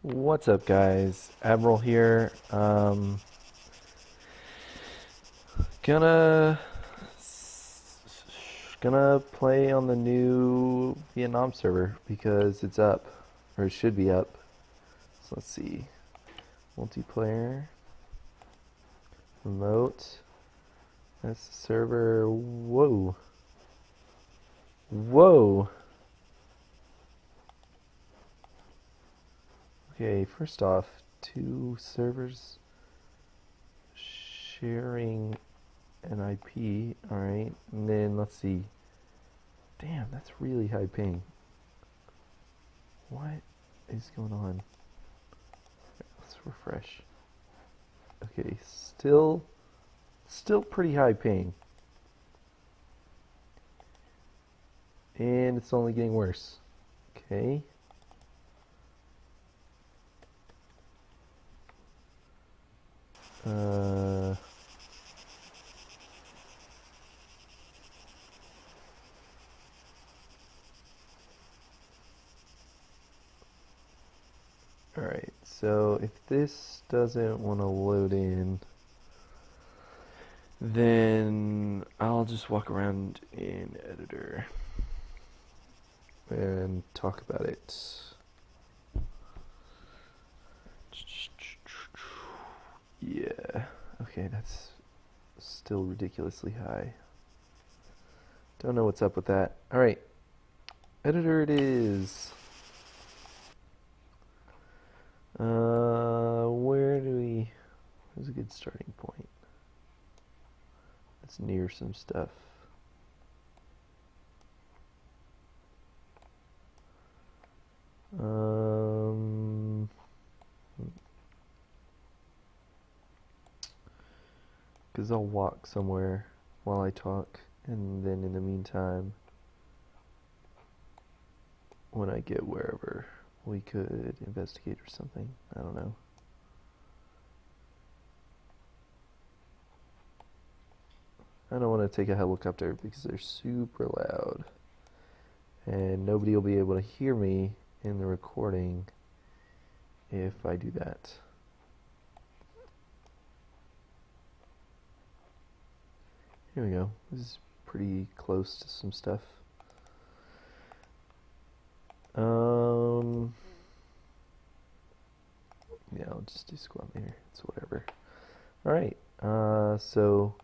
What's up, guys? Admiral here. Gonna gonna play on the new Vietnam server because it's up, or it should be up. So let's see. Multiplayer, remote. That's the server. Whoa, whoa. Okay, first off, two servers sharing an IP. Alright, and then let's see. Damn, that's really high ping. What is going on? Let's refresh. Okay, still pretty high ping. And it's only getting worse. Okay. Alright, so if this doesn't want to load in, then I'll just walk around in editor and talk about it. Yeah, okay, that's still ridiculously high. Don't know what's up with that. Alright, editor it is. Where's a good starting point? Let's near some stuff. Because I'll walk somewhere while I talk, and then in the meantime, when I get wherever, we could investigate or something. I don't know. I don't want to take a helicopter because they're super loud and nobody will be able to hear me in the recording if I do that. Here we go. This is pretty close to some stuff. Yeah, I'll just do squad leader. It's whatever. Alright, so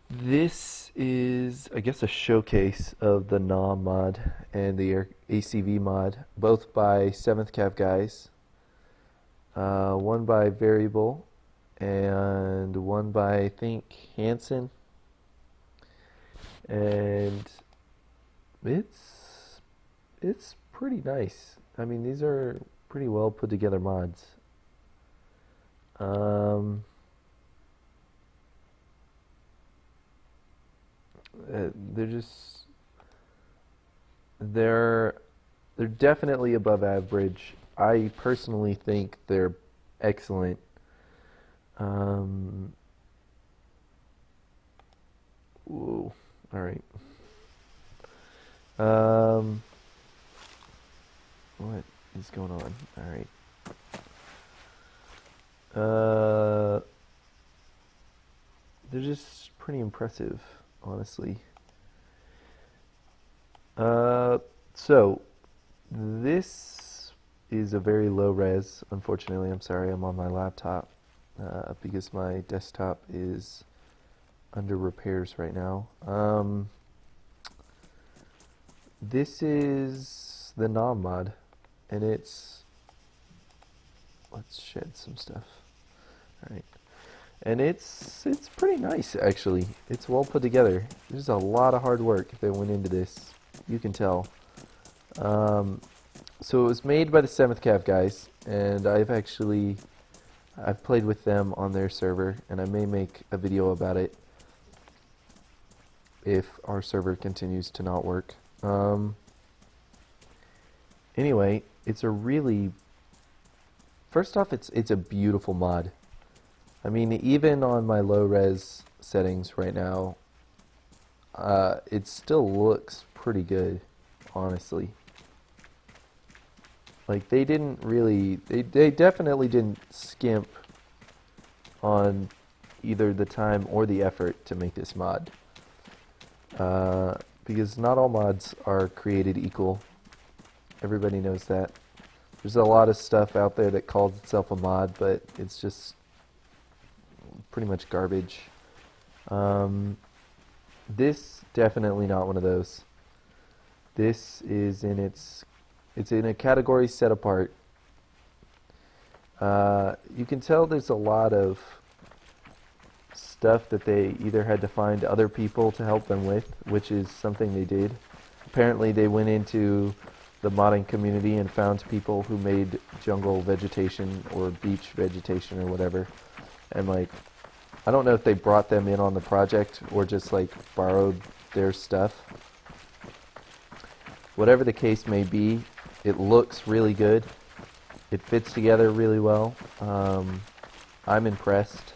this is, I guess, a showcase of the NOM mod and the ACV mod, both by 7th Cav guys. One by Variable and one by, I think, Hansen. And it's pretty nice. I mean, these are pretty well put together mods. They're definitely above average. I personally think they're excellent. Whoa, all right. What is going on? All right. They're just pretty impressive, honestly. So this is a very low res. Unfortunately, I'm sorry, I'm on my laptop because my desktop is under repairs right now. This is the NOM mod, and let's shed some stuff. All right. And it's pretty nice, actually. It's well put together. There's a lot of hard work that went into this. You can tell. So it was made by the 7th Cav guys, and I've played with them on their server, and I may make a video about it if our server continues to not work. Anyway, it's a really... First off, it's a beautiful mod. I mean, even on my low-res settings right now, it still looks pretty good, honestly. Like they didn't really, they definitely didn't skimp on either the time or the effort to make this mod. Because not all mods are created equal. Everybody knows that. There's a lot of stuff out there that calls itself a mod, but it's just pretty much garbage. This definitely not one of those. This is it's in a category set apart. You can tell there's a lot of stuff that they either had to find other people to help them with, which is something they did. Apparently they went into the modding community and found people who made jungle vegetation or beach vegetation or whatever. And like, I don't know if they brought them in on the project or just like borrowed their stuff. Whatever the case may be, it looks really good. It fits together really well. I'm impressed.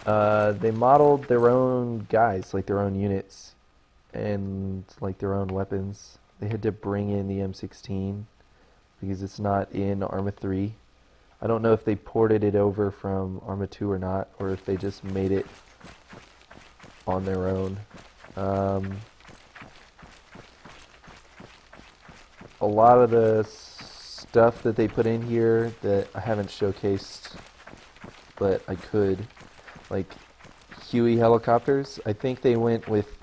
They modeled their own guys, like their own units, and like their own weapons. They had to bring in the M16 because it's not in Arma 3. I don't know if they ported it over from Arma 2 or not, or if they just made it on their own. A lot of the stuff that they put in here that I haven't showcased, but I could, like Huey helicopters. I think they went with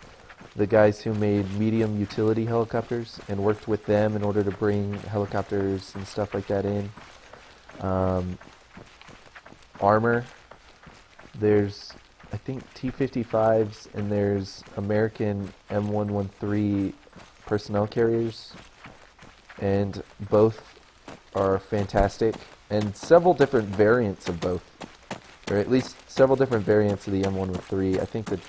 the guys who made medium utility helicopters and worked with them in order to bring helicopters and stuff like that in. Armor. There's, I think, T-55s and there's American M113 personnel carriers, and both are fantastic, and several different variants of both, or at least several different variants of the M113. I think that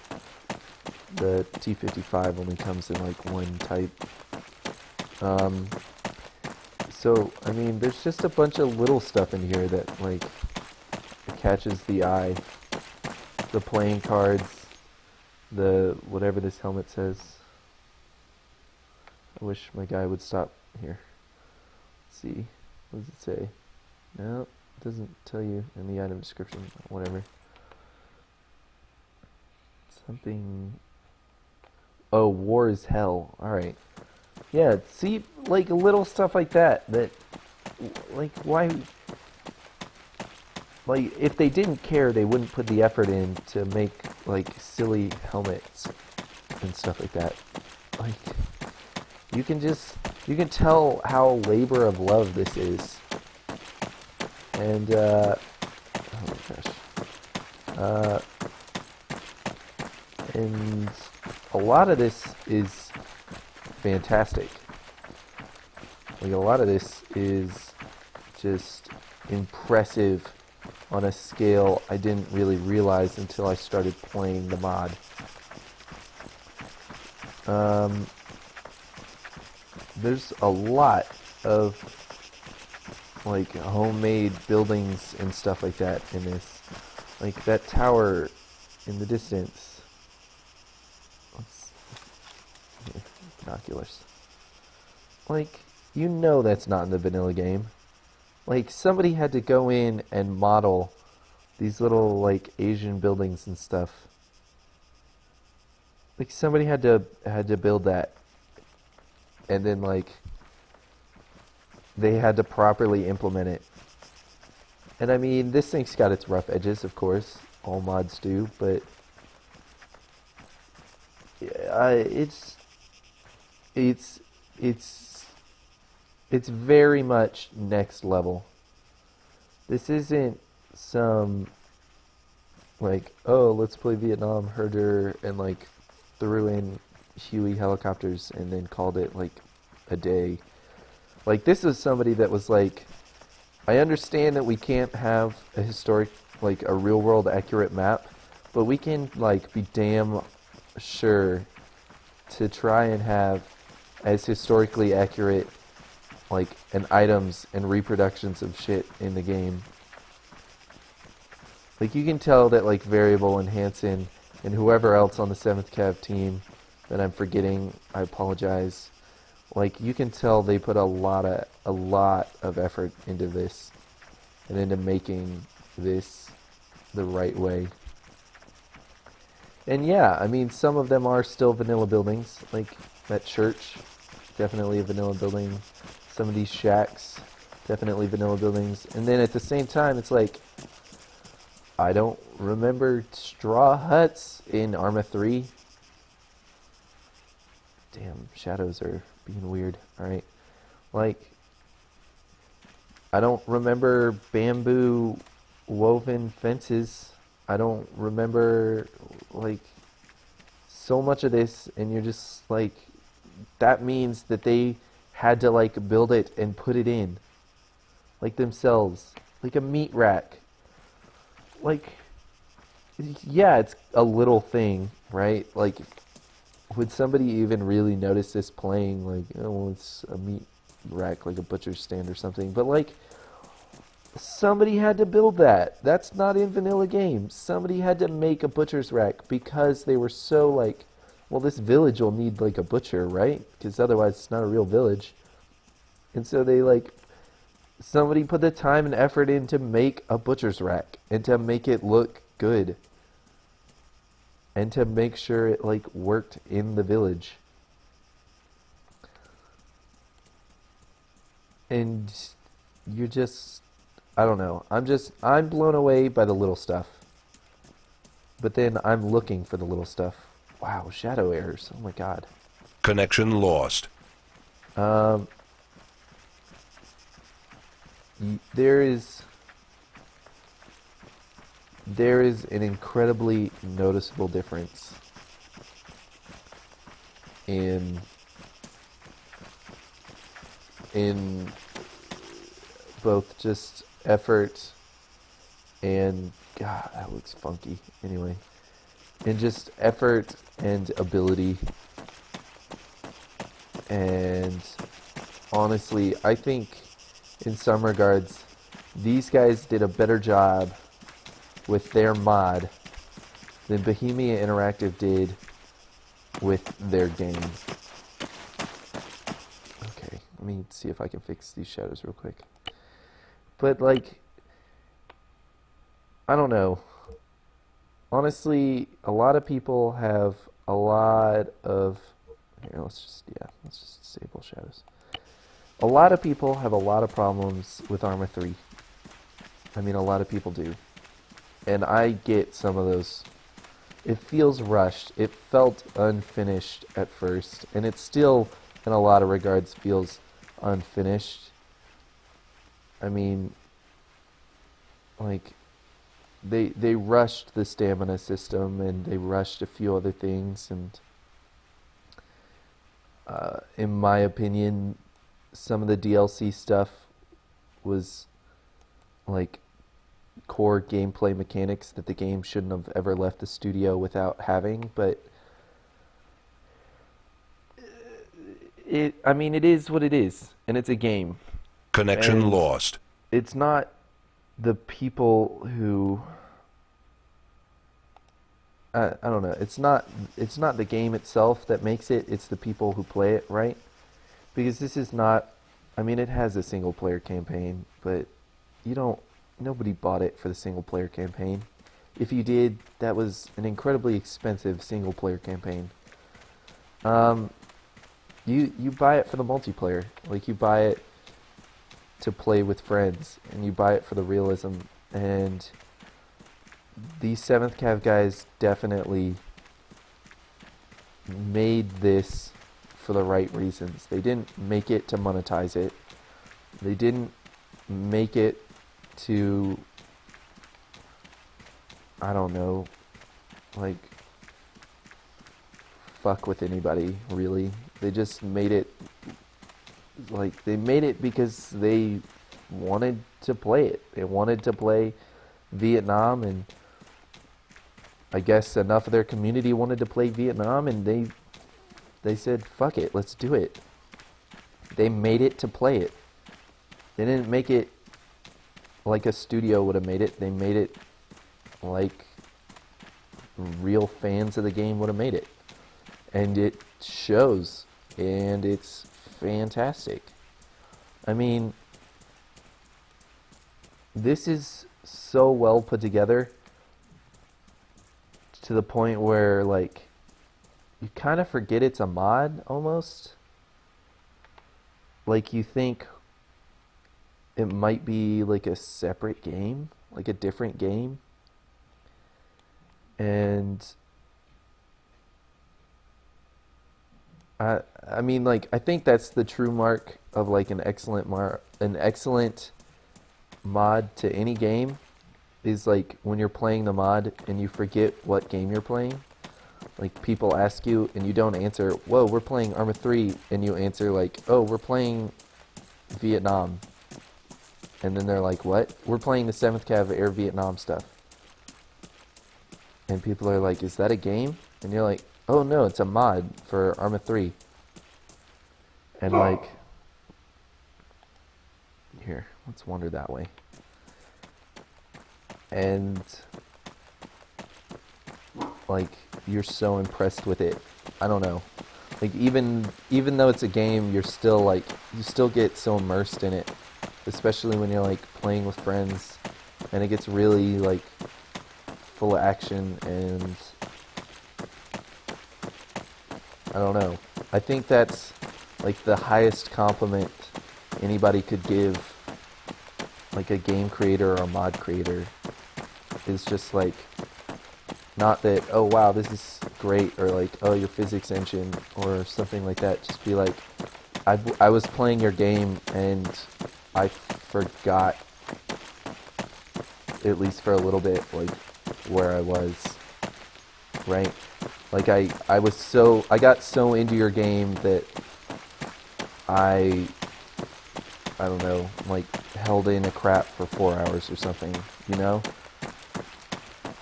the T-55 only comes in like one type. So, I mean, there's just a bunch of little stuff in here that, like, catches the eye. The playing cards, the whatever this helmet says. I wish my guy would stop here. Let's see. What does it say? No, it doesn't tell you in the item description. Whatever. Something... Oh, war is hell. Alright. Yeah, see, like, little stuff like that, like, why, like, if they didn't care, they wouldn't put the effort in to make, like, silly helmets and stuff like that. Like, you can tell how labor of love this is. And, oh my gosh. And a lot of this is fantastic. Like, a lot of this is just impressive on a scale I didn't really realize until I started playing the mod. There's a lot of like homemade buildings and stuff like that in this. Like that tower in the distance. Binoculars. Like, you know that's not in the vanilla game. Like, somebody had to go in and model these little, like, Asian buildings and stuff. Like, somebody had to build that. And then, like, they had to properly implement it. And I mean, this thing's got its rough edges, of course. All mods do, but it's very much next level. This isn't some like, oh, let's play Vietnam herder and like threw in Huey helicopters and then called it like a day. Like, this is somebody that was like, I understand that we can't have a historic, like a real world accurate map, but we can like be damn sure to try and have as historically accurate like and items and reproductions of shit in the game. Like, you can tell that like Variable and Hansen and whoever else on the 7th Cav team that I'm forgetting, I apologize, Like, you can tell they put a lot of effort into this and into making this the right way. And yeah, I mean, some of them are still vanilla buildings, like that church, definitely a vanilla building. Some of these shacks, definitely vanilla buildings. And then at the same time, it's like, I don't remember straw huts in Arma 3. Damn, shadows are being weird. Alright. Like, I don't remember bamboo woven fences. I don't remember, like, so much of this, and you're just like, that means that they had to, like, build it and put it in, like, themselves. Like a meat rack. Like, yeah, it's a little thing, right? Like, would somebody even really notice this playing? Like, oh, well, it's a meat rack, like a butcher's stand or something. But, like, somebody had to build that. That's not in vanilla games. Somebody had to make a butcher's rack because they were so, like, well, this village will need, like, a butcher, right? Because otherwise it's not a real village. And so they, like, somebody put the time and effort in to make a butcher's rack and to make it look good and to make sure it, like, worked in the village. And you're just, I don't know. I'm blown away by the little stuff. But then I'm looking for the little stuff. Wow, shadow errors. Oh my god. Connection lost. There is an incredibly noticeable difference in both just effort and, god, that looks funky. Anyway, in just effort and ability. And honestly, I think in some regards these guys did a better job with their mod than Bohemia Interactive did with their game. Okay, let me see if I can fix these shadows real quick. But, like, I don't know. Honestly, a lot of people have a lot of... Here, let's just disable shadows. A lot of people have a lot of problems with Arma 3. I mean, a lot of people do. And I get some of those. It feels rushed. It felt unfinished at first. And it still, in a lot of regards, feels unfinished. I mean, like, they rushed the stamina system, and they rushed a few other things, and in my opinion, some of the DLC stuff was, like, core gameplay mechanics that the game shouldn't have ever left the studio without having, but I mean, it is what it is, and it's a game. Connection And lost. it's not the people who... I don't know. It's not the game itself that makes it. It's the people who play it, right? Because this is not... I mean, it has a single-player campaign, but nobody bought it for the single-player campaign. If you did, that was an incredibly expensive single-player campaign. You buy it for the multiplayer. Like, you buy it to play with friends, and you buy it for the realism. And these 7th Cav guys definitely made this for the right reasons. They didn't make it to monetize it. They didn't make it to, I don't know, like, fuck with anybody, really. They just made it, like, they made it because they wanted to play it. They wanted to play Vietnam, and I guess enough of their community wanted to play Vietnam, and they said, fuck it, let's do it. They made it to play it. They didn't make it like a studio would have made it. They made it like real fans of the game would have made it. And it shows. And it's fantastic. I mean, this is so well put together to the point where, like, you kind of forget it's a mod almost. Like, you think it might be like a separate game, like a different game. And I mean, like, I think that's the true mark of like an excellent mod to any game is like when you're playing the mod and you forget what game you're playing. Like, people ask you and you don't answer, whoa, we're playing Arma 3, and you answer like, oh, we're playing Vietnam. And then they're like, what? We're playing the 7th Cav Air Vietnam stuff. And people are like, is that a game? And you're like, oh no, it's a mod for Arma 3. And like, here, let's wander that way. And like, you're so impressed with it. I don't know. Like, even though it's a game, you're still like, you still get so immersed in it, especially when you're like playing with friends, and it gets really like full of action. And I don't know. I think that's like the highest compliment anybody could give like a game creator or a mod creator, is just like, not that, oh wow, this is great, or like, oh, your physics engine or something like that. Just be like, I was playing your game and I forgot, at least for a little bit, like where I was, right? Like, I got so into your game that I don't know, like held in a crap for 4 hours or something, you know?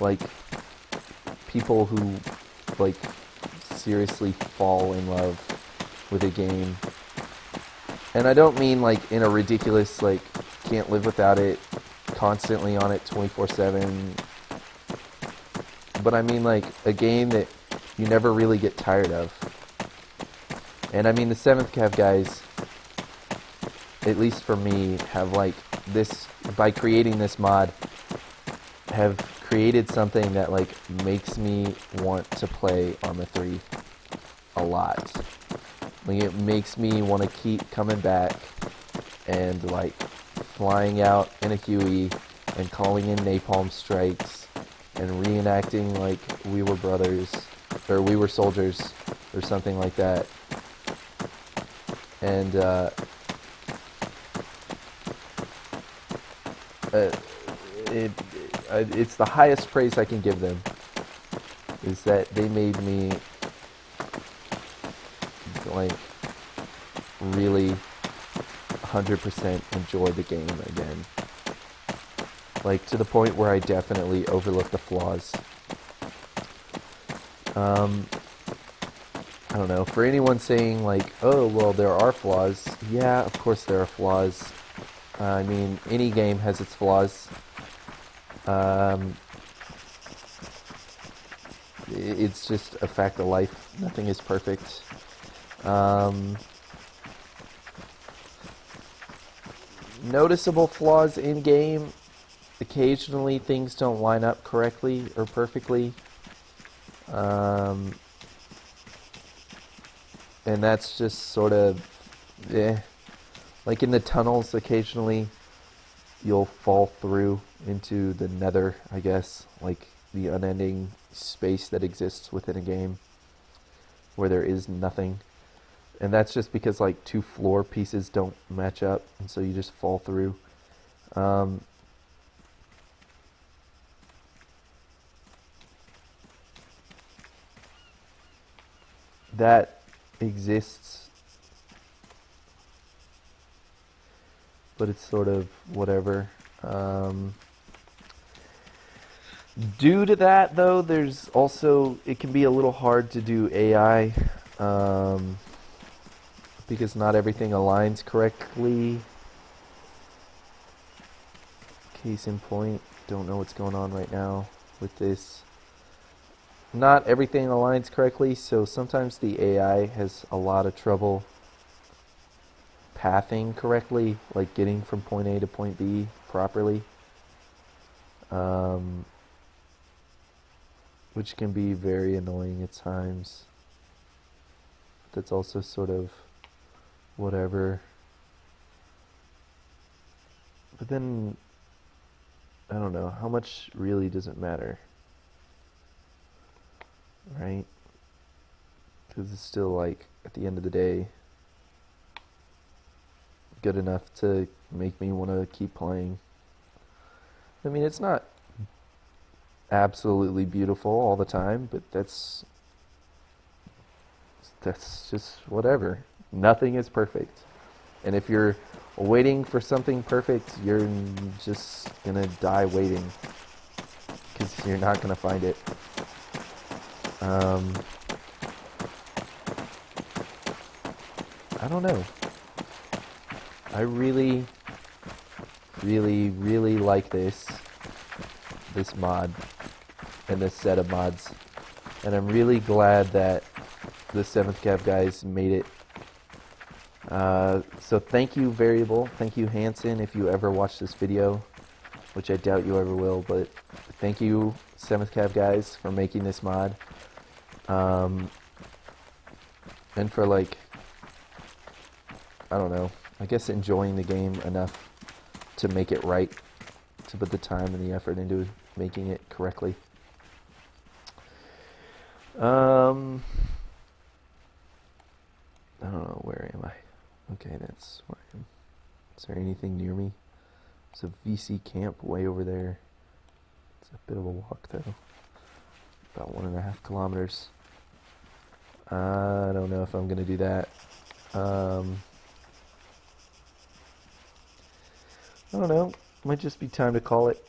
Like, people who like seriously fall in love with a game. And I don't mean like in a ridiculous, like, can't live without it, constantly on it 24/7. But I mean like a game that you never really get tired of. And I mean, the 7th Cav guys, at least for me, have like this, by creating this mod, have created something that like makes me want to play Arma 3 a lot. Like, it makes me want to keep coming back and like flying out in a Huey and calling in napalm strikes and reenacting like we were brothers, or we were soldiers, or something like that. And it's the highest praise I can give them, is that they made me like really 100% enjoy the game again. Like, to the point where I definitely overlook the flaws. I don't know, for anyone saying like, oh, well, there are flaws. Yeah, of course there are flaws. I mean, any game has its flaws. It's just a fact of life. Nothing is perfect. Noticeable flaws in game. Occasionally things don't line up correctly or perfectly. And that's just sort of, like in the tunnels, occasionally you'll fall through into the nether, I guess, like the unending space that exists within a game where there is nothing. And that's just because like 2 floor pieces don't match up, and so you just fall through. That exists, but it's sort of whatever. Due to that, though, there's also, it can be a little hard to do AI, because not everything aligns correctly. Case in point, don't know what's going on right now with this. Not everything aligns correctly, so sometimes the AI has a lot of trouble pathing correctly, like getting from point A to point B properly, which can be very annoying at times. That's also sort of whatever. But then, I don't know, how much really does it matter? Right? Because it's still like, at the end of the day, good enough to make me want to keep playing. I mean, it's not absolutely beautiful all the time, but that's just whatever. Nothing is perfect. And if you're waiting for something perfect, you're just gonna die waiting, because you're not gonna find it. I don't know. I really, really, really like this mod and this set of mods, and I'm really glad that the 7th Cav guys made it. So thank you, Variable. Thank you, Hanson, if you ever watch this video, which I doubt you ever will, but thank you, 7th Cav guys, for making this mod. And for, like, I don't know, I guess enjoying the game enough to make it right, to put the time and the effort into making it correctly. I don't know, where am I? Okay, that's where I am. Is there anything near me? There's a VC camp way over there. It's a bit of a walk, though. About 1.5 kilometers. I don't know if I'm going to do that. I don't know. Might just be time to call it.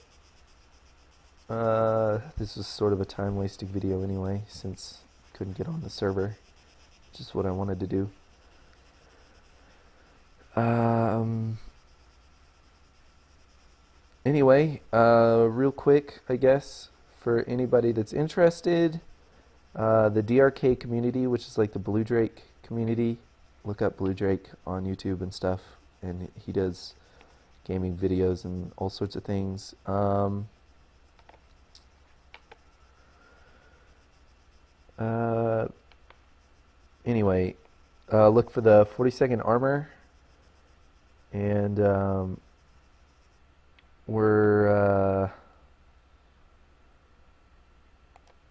This was sort of a time-wasting video anyway, since I couldn't get on the server. Just what I wanted to do. Anyway, real quick, I guess, for anybody that's interested, the DRK community, which is like the Blue Drake community, look up Blue Drake on YouTube and stuff, and he does gaming videos and all sorts of things. Anyway, look for the 42nd Armor, and we're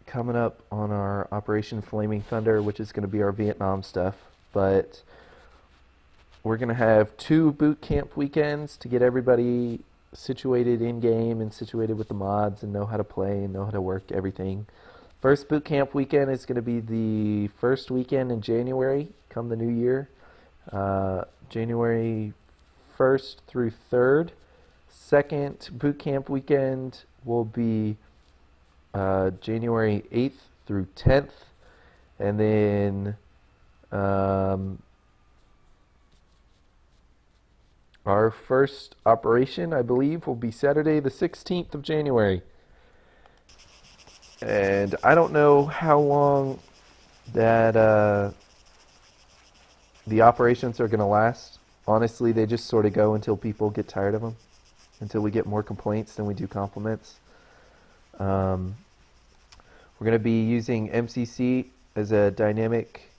coming up on our Operation Flaming Thunder, which is going to be our Vietnam stuff, but we're going to have 2 boot camp weekends to get everybody situated in-game and situated with the mods and know how to play and know how to work everything. First boot camp weekend is going to be the first weekend in January, come the new year, January 1st through 3rd. Second boot camp weekend will be January 8th through 10th, and then our first operation, I believe, will be Saturday the 16th of January. And I don't know how long that the operations are going to last. Honestly, they just sort of go until people get tired of them, until we get more complaints than we do compliments. We're going to be using MCC as a dynamic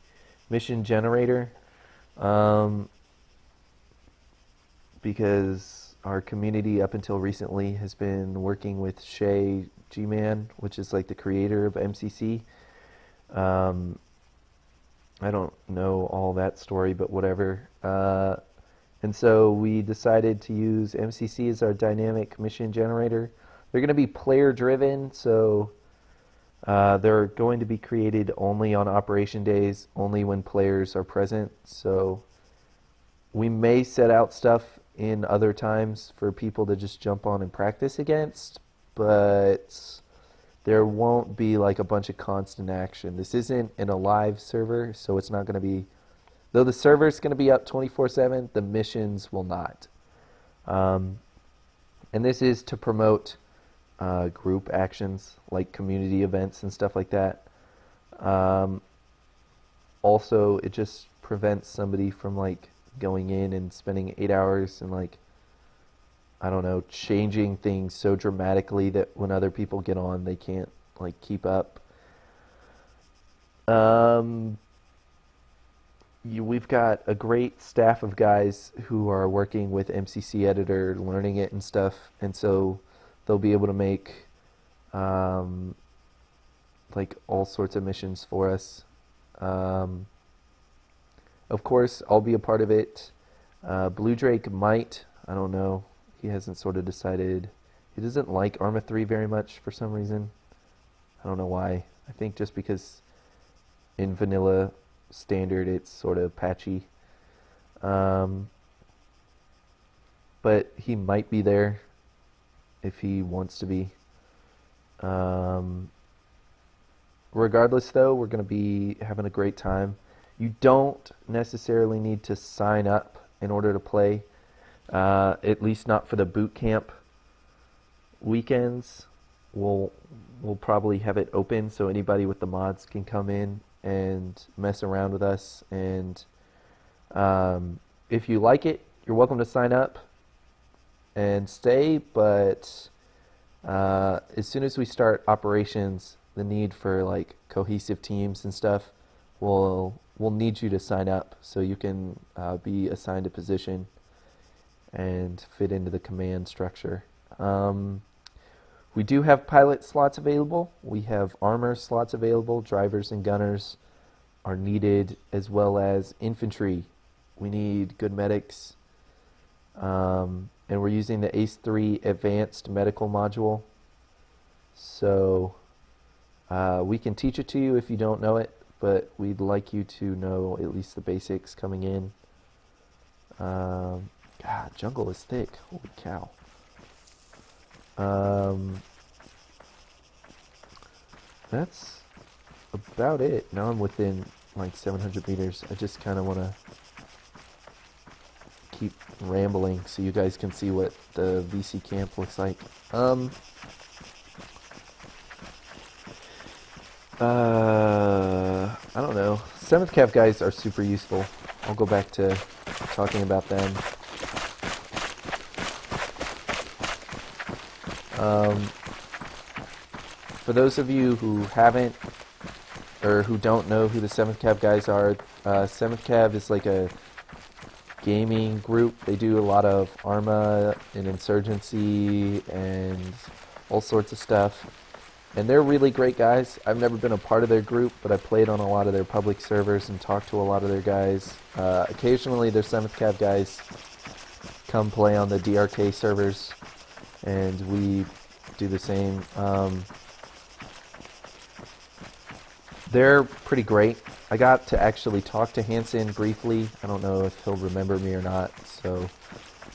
mission generator, because our community up until recently has been working with Shay G-Man, which is like the creator of MCC. I don't know all that story, but whatever. And so we decided to use MCC as our dynamic mission generator. They're going to be player driven, so they're going to be created only on operation days, only when players are present. So we may set out stuff in other times for people to just jump on and practice against, but there won't be like a bunch of constant action. This isn't in a live server, so it's not going to be, though the server's going to be up 24/7, the missions will not. And this is to promote group actions like community events and stuff like that. Also, it just prevents somebody from like going in and spending 8 hours and like, I don't know, changing things so dramatically that when other people get on, they can't like keep up. Um, we've got a great staff of guys who are working with MCC Editor, learning it and stuff, and so they'll be able to make um, like all sorts of missions for us. Um, of course, I'll be a part of it. Blue Drake might. I don't know. He hasn't sort of decided. He doesn't like Arma 3 very much for some reason. I don't know why. I think just because in vanilla standard it's sort of patchy. Um, but he might be there if he wants to be. Regardless, though, we're going to be having a great time. You don't necessarily need to sign up in order to play, at least not for the boot camp weekends. We'll probably have it open so anybody with the mods can come in and mess around with us. And if you like it, you're welcome to sign up and stay. But as soon as we start operations, the need for like cohesive teams and stuff, we'll need you to sign up so you can be assigned a position and fit into the command structure. We do have pilot slots available. We have armor slots available. Drivers and gunners are needed, as well as infantry. We need good medics. And we're using the ACE 3 Advanced Medical Module. So we can teach it to you if you don't know it, but we'd like you to know at least the basics coming in. God, jungle is thick. Holy cow. That's about it. Now I'm within like 700 meters. I just kind of want to keep rambling so you guys can see what the VC camp looks like. I don't know. 7th Cav guys are super useful. I'll go back to talking about them. For those of you who haven't or who don't know who the 7th Cav guys are, 7th Cav is like a gaming group. They do a lot of Arma and Insurgency and all sorts of stuff. And they're really great guys. I've never been a part of their group, but I played on a lot of their public servers and talked to a lot of their guys. Occasionally their 7th Cav guys come play on the DRK servers, and we do the same. They're pretty great. I got to actually talk to Hansen briefly. I don't know if he'll remember me or not.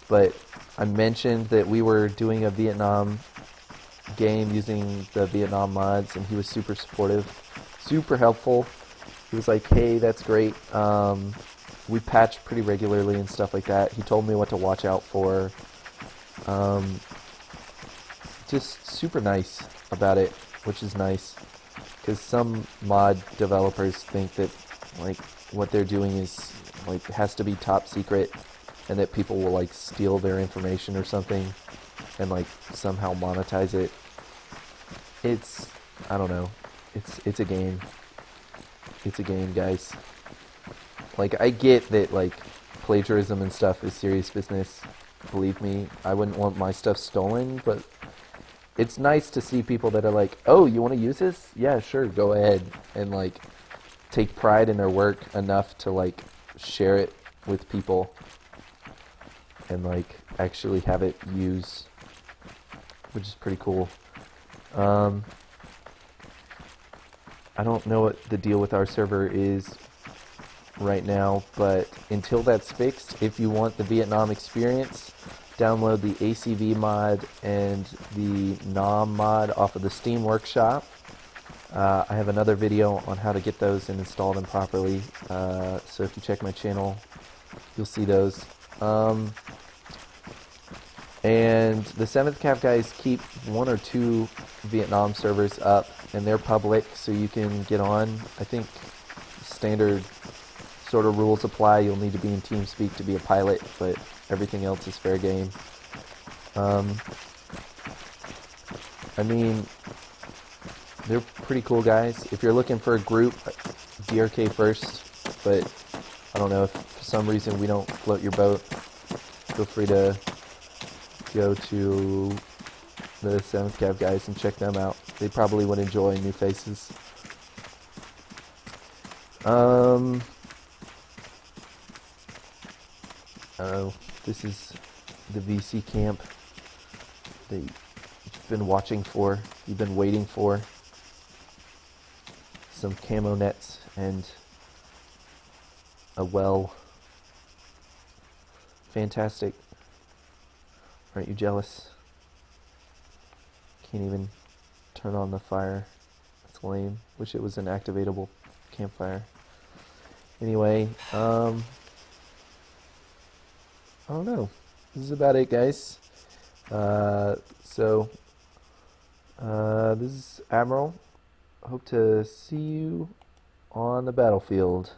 But I mentioned that we were doing a Vietnam game using the Vietnam mods, and he was super supportive, super helpful. He was like, "Hey, that's great. We patch pretty regularly and stuff like that." He told me what to watch out for. Just super nice about it, which is nice. Because some mod developers think that like what they're doing is like has to be top secret, and that people will like steal their information or something, and like somehow monetize it. I don't know. It's a game. It's a game, guys. Like I get that like plagiarism and stuff is serious business. Believe me, I wouldn't want my stuff stolen, but it's nice to see people that are like, "Oh, you want to use this? Yeah, sure, go ahead," and like take pride in their work enough to like share it with people and like actually have it use, which is pretty cool. I don't know what the deal with our server is right now, but until that's fixed, if you want the Vietnam experience, download the ACV mod and the NOM mod off of the Steam Workshop. I have another video on how to get those and install them properly, so if you check my channel, you'll see those. And the 7th Cav guys keep 1 or 2 Vietnam servers up, and they're public, so you can get on. I think standard sort of rules apply. You'll need to be in TeamSpeak to be a pilot, but everything else is fair game. I mean, they're pretty cool guys. If you're looking for a group, DRK first, but I don't know if for some reason we don't float your boat, feel free to go to the 7th Cav guys and check them out. They probably would enjoy new faces. Oh, this is the VC camp that you've been watching for, you've been waiting for. Some camo nets and a well. Fantastic. Aren't you jealous? Can't even turn on the fire. That's lame. Wish it was an activatable campfire. Anyway, I don't know. This is about it, guys. This is Admiral. Hope to see you on the battlefield.